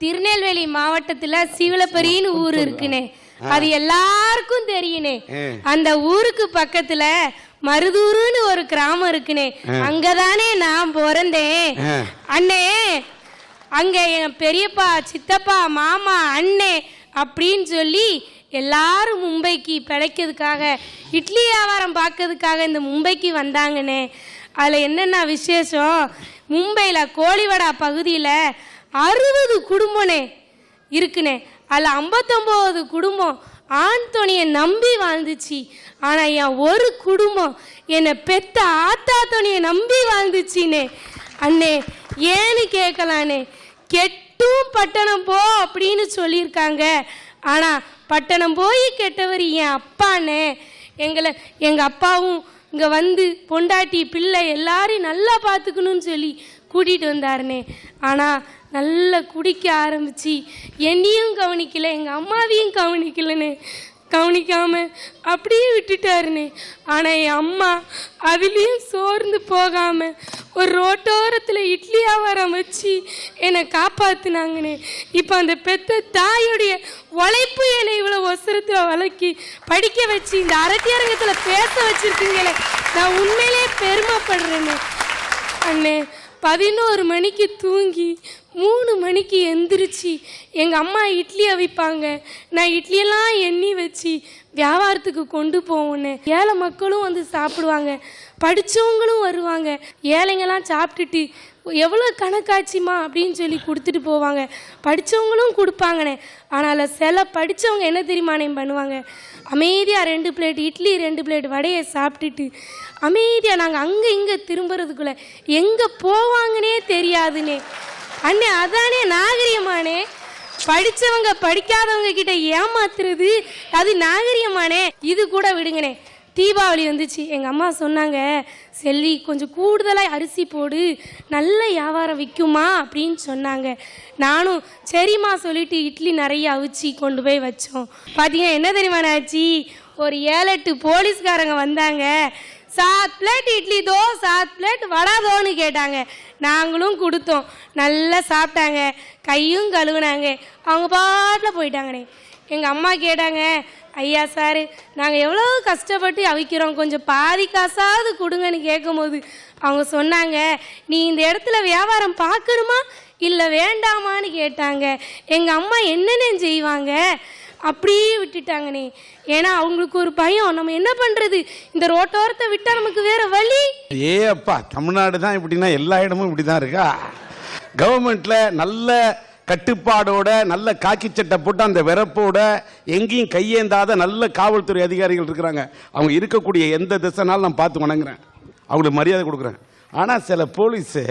திருநெல்வேலி மாவட்டத்துல சிவலப்பரின்னு ஊர் இருக்குனே, அது எல்லாருக்கும் தெரியுனே. அந்த ஊருக்கு பக்கத்துல மருதூருன்னு ஒரு கிராமம் இருக்குனே, அங்கதானே நான் பிறந்தேன். அண்ணே, அங்க என் பெரியப்பா, சித்தப்பா, மாமா, அண்ணே அப்படின்னு சொல்லி எல்லாரும் மும்பைக்கு பிழைக்கிறதுக்காக, இட்லி வியாபாரம் பார்க்கறதுக்காக இந்த மும்பைக்கு வந்தாங்கண்ணே. அதில் என்னென்ன விசேஷம், மும்பையில் கோழிவடா பகுதியில் 60 குடும்பனே இருக்குனே. அதில் 59 குடும்பம் ஆண் துணியை நம்பி வாழ்ந்துச்சு. ஆனால் என் ஒரு குடும்பம் என்னை பெத்த ஆத்தா துணியை நம்பி வாழ்ந்துச்சினே. அண்ணே, ஏன்னு கேட்கலானே, கெட்டும் பட்டணம் போ அப்படின்னு சொல்லியிருக்காங்க. ஆனால் பட்டணம் போய் கெட்டவர் என் அப்பானே. எங்கள் அப்பாவும் இங்கே வந்து பொண்டாட்டி பிள்ளை எல்லாரையும் நல்லா பார்த்துக்கணும்னு சொல்லி கூட்டிகிட்டு வந்தாருனே. ஆனால் நல்லா குடிக்க ஆரம்பித்து என்னையும் கவனிக்கலை, எங்கள் அம்மாவையும் கவனிக்கலைனே. கவனிக்காமல் அப்படியே விட்டுட்டாருனே. ஆனால் என் அம்மா அதுலேயும் சோர்ந்து போகாமல் ஒரு ரோட்டோரத்தில் இட்லி வியாபாரம் வச்சு என்னை காப்பாற்றினாங்கண்ணே. இப்போ அந்த பெத்த தாயுடைய உழைப்பு என்னை இவ்வளோ ஒசரத்தில் வளர்க்கி படிக்க வச்சு இந்த அரட்டியரங்கத்தில் பேச வச்சுருக்கீங்களே, நான் உண்மையிலே பெருமைப்படுறேன்னு. அண்ணே, 11 மணிக்கு தூங்கி 3 மணிக்கு எந்திரிச்சு எங்கள் அம்மா இட்லி அவிப்பாங்க. நான் இட்லியெல்லாம் எண்ணி வச்சு வியாபாரத்துக்கு கொண்டு போவோன்னே. ஏழை மக்களும் வந்து சாப்பிடுவாங்க, படித்தவங்களும் வருவாங்க. ஏழைங்கெல்லாம் சாப்பிட்டுட்டு எவ்வளோ கணக்காச்சுமா அப்படின்னு சொல்லி கொடுத்துட்டு போவாங்க. படித்தவங்களும் கொடுப்பாங்கண்ணே. ஆனால் சில படித்தவங்க என்ன தெரியுமாண்ணே பண்ணுவாங்க, அமைதியாக 2 பிளேட் இட்லி 2 பிளேட் வடையை சாப்பிட்டுட்டு அமைதியாக நாங்கள் அங்கே இங்கே திரும்புறதுக்குள்ளே எங்கே போவாங்கன்னே தெரியாதுண்ணே. அண்ணே, அதானே நாகரிகமானே. படித்தவங்க படிக்காதவங்க கிட்ட ஏமாத்துறது அது நாகரிகமானே. இது கூட விடுங்கண்ணே, தீபாவளி வந்துச்சு. எங்கள் அம்மா சொன்னாங்க, செல்வி கொஞ்சம் கூடுதலாக அரிசி போடு, நல்ல வியாபாரம் விற்குமா அப்படின்னு சொன்னாங்க. நானும் சரிம்மா சொல்லிட்டு இட்லி நிறைய அவிச்சு கொண்டு போய் வச்சோம். பார்த்தீங்கன்னா என்ன தெரியுமா ஆச்சு, ஒரு 7-8 போலீஸ்காரங்க வந்தாங்க. 7 பிளேட் இட்லி தோ, 7 பிளேட் வடை தோன்னு கேட்டாங்க. நாங்களும் கொடுத்தோம். நல்லா சாப்பிட்டாங்க, கையும் கழுவுனாங்க, அவங்க பாட்டில் போயிட்டாங்கண்ணே. எங்கள் அம்மா கேட்டாங்க, ஐயா சார், நாங்கள் எவ்வளோ கஷ்டப்பட்டு அவிக்கிறோம், கொஞ்சம் பாதி காசாவது கொடுங்கன்னு கேட்கும்போது அவங்க சொன்னாங்க, நீ இந்த இடத்துல வியாபாரம் பார்க்கணுமா இல்லை வேண்டாமான்னு கேட்டாங்க. எங்கள் அம்மா என்னென்ன செய்வாங்க, அப்படியே விட்டுட்டாங்கண்ணே. ஏன்னா அவங்களுக்கு ஒரு பயம், நம்ம என்ன பண்ணுறது, இந்த ரோட்டோரத்தை விட்டால் நமக்கு வேறு வழி. ஏ அப்பா, தமிழ்நாடு தான் இப்படின்னா எல்லா இடமும் இப்படி தான் இருக்கா? கவர்மெண்ட்டில் நல்ல கட்டுப்பாடோட, நல்ல காக்கி சட்டை போட்டு அந்த வெறப்போட எங்கேயும் கையேந்தாத நல்ல காவல்துறை அதிகாரிகள் இருக்கிறாங்க. அவங்க இருக்கக்கூடிய எந்த திசைனாலும் நான் பார்த்து வணங்குறேன், அவங்களுக்கு மரியாதை கொடுக்குறேன். ஆனால் சில போலீஸு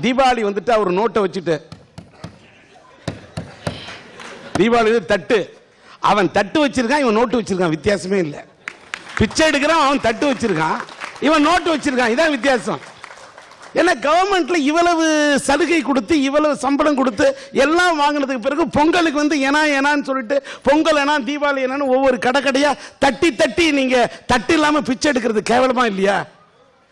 தீபாவளி வந்துட்டு அவர் நோட்டை வச்சுட்டு, தீபாவளி தட்டு, அவன் தட்டு வச்சிருக்கான், இவன் நோட்டு வச்சிருக்கான், வித்தியாசமே இல்லை. பிச்சை எடுக்கிறான், அவன் தட்டு வச்சிருக்கான், இவன் நோட்டு வச்சிருக்கான், இதான் வித்தியாசம். ஏன்னா கவர்மெண்ட்ல இவ்வளவு சலுகை கொடுத்து இவ்வளவு சம்பளம் கொடுத்து எல்லாம் வாங்கினதுக்கு பிறகு பொங்கலுக்கு வந்து ஏனான்னு சொல்லிட்டு பொங்கல் ஏனா தீபாவளி ஏனான்னு ஒவ்வொரு கடைக்கடையா தட்டி நீங்க தட்டு இல்லாம பிச்சை எடுக்கிறது கேவலமா இல்லையா?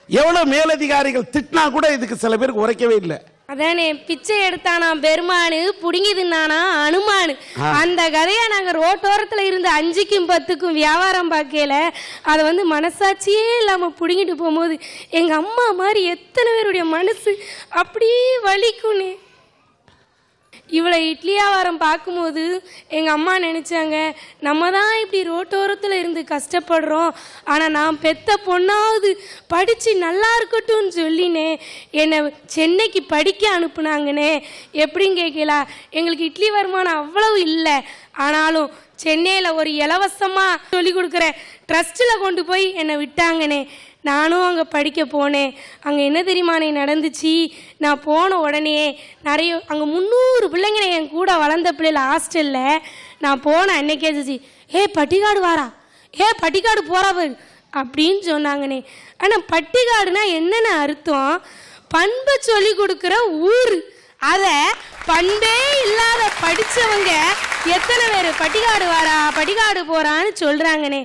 எவ்வளவு மேலதிகாரிகள் திட்டினா கூட இதுக்கு சில பேருக்கு உரைக்கவே இல்லை. அதானே, பிச்சை எடுத்தானா பெருமானு, புடுங்கி தின்னானா அனுமானு. அந்த கதையை நாங்கள் ரோட்டோரத்தில் இருந்து 5க்கும் 10க்கும் வியாபாரம் பார்க்கல, அதை வந்து மனசாட்சியே இல்லாமல் பிடுங்கிட்டு போகும்போது எங்கள் அம்மா மாதிரி எத்தனை பேருடைய மனசு அப்படியே வலிக்கும்னே. இவ்வளோ இட்லி வியாபாரம் பார்க்கும்போது எங்கள் அம்மா நினச்சாங்க, நம்ம தான் இப்படி ரோட்டோரத்தில் இருந்து கஷ்டப்படுறோம், ஆனால் நான் பெத்த பொண்ணாவது படித்து நல்லா இருக்கட்டும்னு சொல்லினே என்னை சென்னைக்கு படிக்க அனுப்புனாங்கண்ணே. எப்படின்னு கேட்கலாம், எங்களுக்கு இட்லி வருமானம் அவ்வளவு இல்லை, ஆனாலும் சென்னையில் ஒரு இலவசமாக சொல்லி கொடுக்குற ட்ரஸ்ட்டில் கொண்டு போய் என்னை விட்டாங்கண்ணே. நானும் அங்கே படிக்க போனேன். அங்கே என்ன தெரியுமானே நடந்துச்சு, நான் போன உடனே நிறைய அங்கே 300 பிள்ளைங்க என் கூட வளர்ந்த பிள்ளைல ஹாஸ்டலில் நான் போன அன்னைக்கே இருந்துச்சு, ஏ பட்டிக்காடு வாரா, ஏ பட்டிக்காடு போகிறவர் அப்படின்னு சொன்னாங்கண்ணே. ஆனால் பட்டிக்காடுனா என்னென்ன அர்த்தம், பண்பை சொல்லி கொடுக்குற ஊர். அதை பண்பே இல்லாத படித்தவங்க எத்தனை பேர் பட்டிக்காடு வாரா பட்டிக்காடு போகிறான்னு சொல்கிறாங்கண்ணே.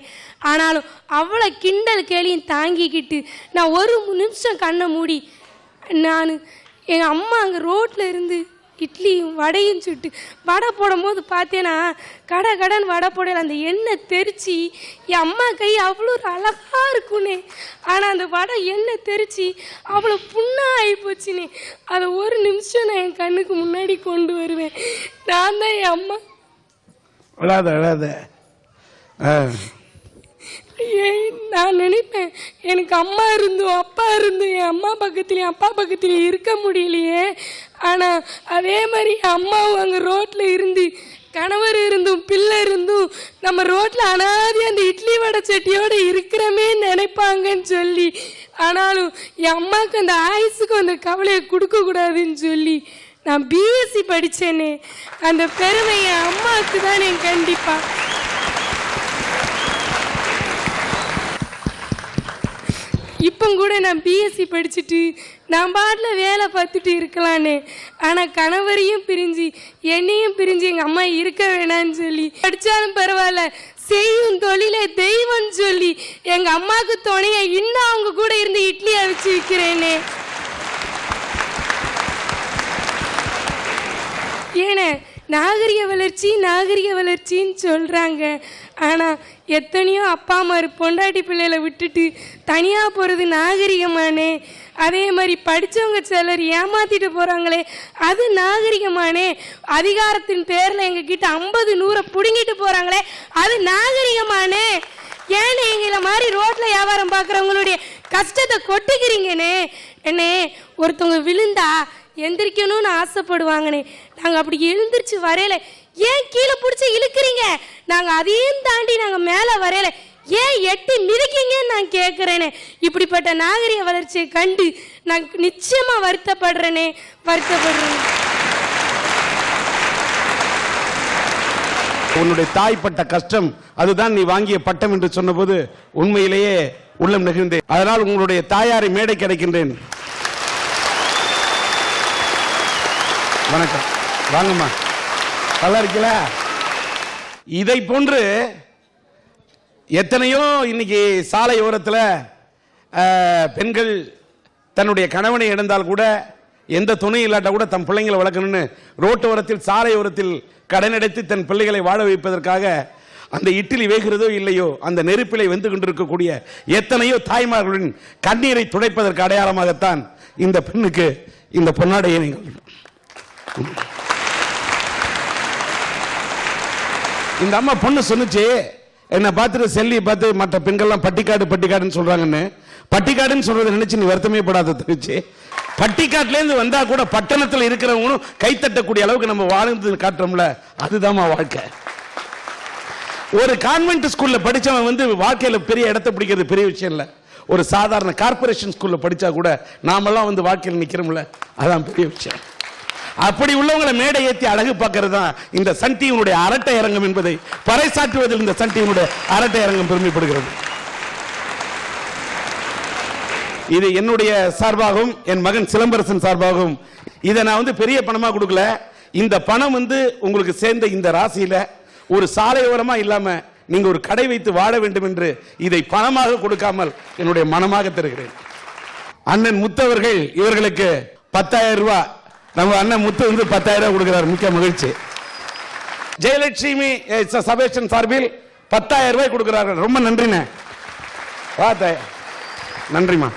ஆனாலும் அவ்வளோ கிண்டல் கேலியும் தாங்கிக்கிட்டு நான் 1 நிமிஷம் கண்ணை மூடி, நான் எங்கள் அம்மா அங்கே ரோட்டில் இருந்து இட்லியும் வடையும் சுட்டு வடை போடும் போது பார்த்தேன்னா கடன் வடை போடல அந்த எண்ணெய் தெரிச்சு என் அம்மா கை அவ்வளோ அழகாக இருக்குண்ணே. ஆனால் அந்த வடை எண்ணெய் தெரிச்சு அவ்வளோ புண்ணாக ஆகி போச்சுண்ணே. அதை ஒரு நிமிஷம் நான் என் கண்ணுக்கு முன்னாடி கொண்டு வருவேன். நான் தான் என் அம்மா. விளாத நான் நினைப்பேன், எனக்கு அம்மா இருந்தும் அப்பா இருந்தும் என் அம்மா பக்கத்துலேயும் அப்பா பக்கத்துலேயும் இருக்க முடியலையே. ஆனால் அதே மாதிரி அம்மாவும் அங்கே ரோட்டில் இருந்து கணவர் இருந்தும் பிள்ளை இருந்தும் நம்ம ரோட்டில் அனாதி அந்த இட்லி வடை சட்டியோடு இருக்கிறமே நினைப்பாங்கன்னு சொல்லி, ஆனாலும் என் அம்மாவுக்கு அந்த ஆயுசுக்கு அந்த கவலையை கொடுக்கக்கூடாதுன்னு சொல்லி நான் பிஎஸ்சி படித்தேனே. அந்த பெருமை என் அம்மாவுக்கு தான் என் கண்டிப்பாக. இப்போ கூட நான் பிஎஸ்சி படிச்சுட்டு நான் பாட்டில் வேலை பார்த்துட்டு இருக்கலான்னு, ஆனால் கணவரையும் பிரிஞ்சு என்னையும் பிரிஞ்சு எங்கள் அம்மா இருக்க வேணான்னு சொல்லி படித்தாலும் பரவாயில்ல செய்யும் தொழிலே தெய்வம்னு சொல்லி எங்கள் அம்மாவுக்கு துணையை இன்னும் அவங்க கூட இருந்து இட்லி அவிச்சு விற்கிறேனே. ஏன்னா நாகரிக வளர்ச்சின்னு சொல்கிறாங்க. ஆனால் எத்தனையோ அப்பா அம்மா பொண்டாட்டி பிள்ளைகளை விட்டுட்டு தனியாக போகிறது நாகரிகமானே. அதே மாதிரி படித்தவங்க சிலர் ஏமாற்றிட்டு போகிறாங்களே, அது நாகரிகமானே. அதிகாரத்தின் பேரில் எங்ககிட்ட 50-100 பிடுங்கிட்டு போகிறாங்களே, அது நாகரிகமானே. ஏன்னு எங்களை மாதிரி ரோட்டில் வியாபாரம் பார்க்குறவங்களுடைய கஷ்டத்தை கொட்டிக்கிறீங்கண்ணே. என்னே ஒருத்தவங்க விழுந்தா எந்திரிக்கணும்னு ஆசைப்படுவாங்கண்ணே. நாங்கள் அப்படி எழுந்திரிச்சு வரையில ஏன் கீழே பிடிச்சி இழுக்கிறீங்க? நாங்கள் அதையும் தாண்டி நாங்கள் மேலே வரையில ஏன் எட்டி மிதிக்கீங்கன்னு நான் கேட்குறேனே. இப்படிப்பட்ட நாகரிக வளர்ச்சியை கண்டு நான் நிச்சயமாக வருத்தப்படுறேனே. உன்னுடைய தாய்ப்பட்ட கஷ்டம் அதுதான் நீ வாங்கிய பட்டம் என்று சொன்னபோது உண்மையிலேயே உள்ளம் நெகிழ்ந்தேன். அதனால் உங்களுடைய தாயாரை மேடை கிடைக்கின்றேன். வணக்கம், வாங்கம்மா. நல்லா இருக்கல? இதை போன்று எத்தனையோ இன்னைக்கு சாலை ஓரத்தில் பெண்கள் தன்னுடைய கணவனை இழந்தால் கூட எந்த துணை இல்லாட்டா கூட தன் பிள்ளைங்களை வளர்க்கணும்னு ரோட்டு ஓரத்தில் சாலை ஓரத்தில் கடனடைத்து தன் பிள்ளைகளை வாழ வைப்பதற்காக அந்த இட்லி வேகிறதோ இல்லையோ அந்த நெருப்பிலை வெந்து கொண்டிருக்கக்கூடிய எத்தனையோ தாய்மார்களின் கண்ணீரை துடைப்பதற்கு அடையாளமாகத்தான் இந்த பெண்ணுக்கு இந்த பொன்னாடையை நீங்கள். இந்த அம்மா பொண்ணு சொன்னுச்சு, என்னை பார்த்துட்டு செல்லியை பார்த்து மற்ற பெண்கள்லாம் பட்டிக்காடுன்னு சொல்றாங்கன்னு. பட்டிக்காடுன்னு சொல்றதை நினைச்சு நீ வருத்தமே படாத தெரிச்சு. பட்டிக்காட்டுலேருந்து வந்தா கூட பட்டணத்தில் இருக்கிறவங்களும் கைத்தட்டக்கூடிய அளவுக்கு நம்ம வாழ்ந்து காட்டுறோம்ல, அதுதான் வாழ்க்கை. ஒரு கான்வென்ட் ஸ்கூல்ல படிச்சவன் வாழ்க்கையில பெரிய இடத்தை பிடிக்கிறது பெரிய விஷயம் இல்ல. ஒரு சாதாரண கார்பரேஷன் ஸ்கூல்ல படிச்சா கூட நாமெல்லாம் வாழ்க்கையில் நிக்கிறோம்ல, அதான் பெரிய விஷயம். அப்படி உள்ளவங்களை மேடை ஏற்றி அழகு பார்க்கிறது தான் இந்த சன் டிவியினுடைய அரட்டை அரங்கம் என்பதை பறைசாற்றுவதில் இந்த சன் டிவியினுடைய அரட்டை அரங்கம் பெருமைப்படுகிறது. இது என்னுடைய சார்பாகவும் என் மகன் சிலம்பரசன் சார்பாகவும் இதை நான் பெரிய பணமா கொடுக்கல. இந்த பணம் உங்களுக்கு சேர்ந்த இந்த ராசியில ஒரு சாலையோரமா இல்லாம நீங்க ஒரு கடை வைத்து வாழ வேண்டும் என்று இதை பணமாக கொடுக்காமல் என்னுடைய மனமாக தருகிறேன். அண்ணன் முத்தவர்கள் இவர்களுக்கு 10,000 ரூபாய், நம்ம அண்ணன் முத்து 10,000 ரூபாய் கொடுக்கிறார். மிக்க மகிழ்ச்சி. ஜெயலட்சுமி சபேஷன் சார்பில் 10,000 ரூபாய் கொடுக்கிறார்கள். ரொம்ப நன்றிண்ணே. நன்றிமா.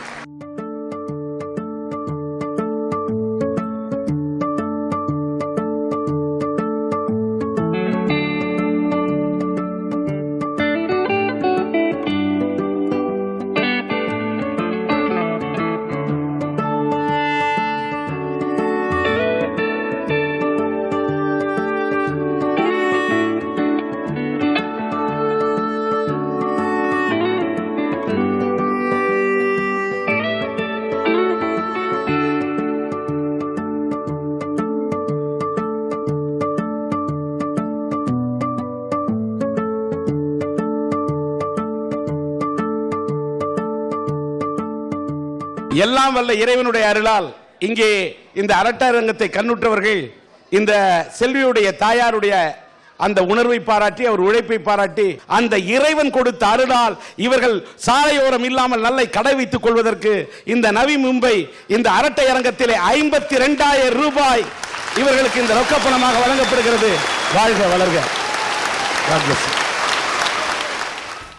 எல்லாம் வல்ல இறைவனுடைய அருளால் இங்கே இந்த அரட்டரங்கத்தை கண்ணுற்றவர்கள் இந்த செல்வியுடைய தாயாருடைய அந்த உணர்வை பாராட்டி அவர் உழைப்பை பாராட்டி அந்த இறைவன் கொடுத்த அருளால் இவர்கள் சாலையோரம் இல்லாமல் நல்ல கடை வைத்துக் கொள்வதற்கு இந்த நவி மும்பை இந்த அரட்டை அரங்கத்திலே 52,000 ரூபாய் இவர்களுக்கு இந்த ரொக்க பணமாக வழங்கப்படுகிறது. வாழ்க வளர்க. God bless you.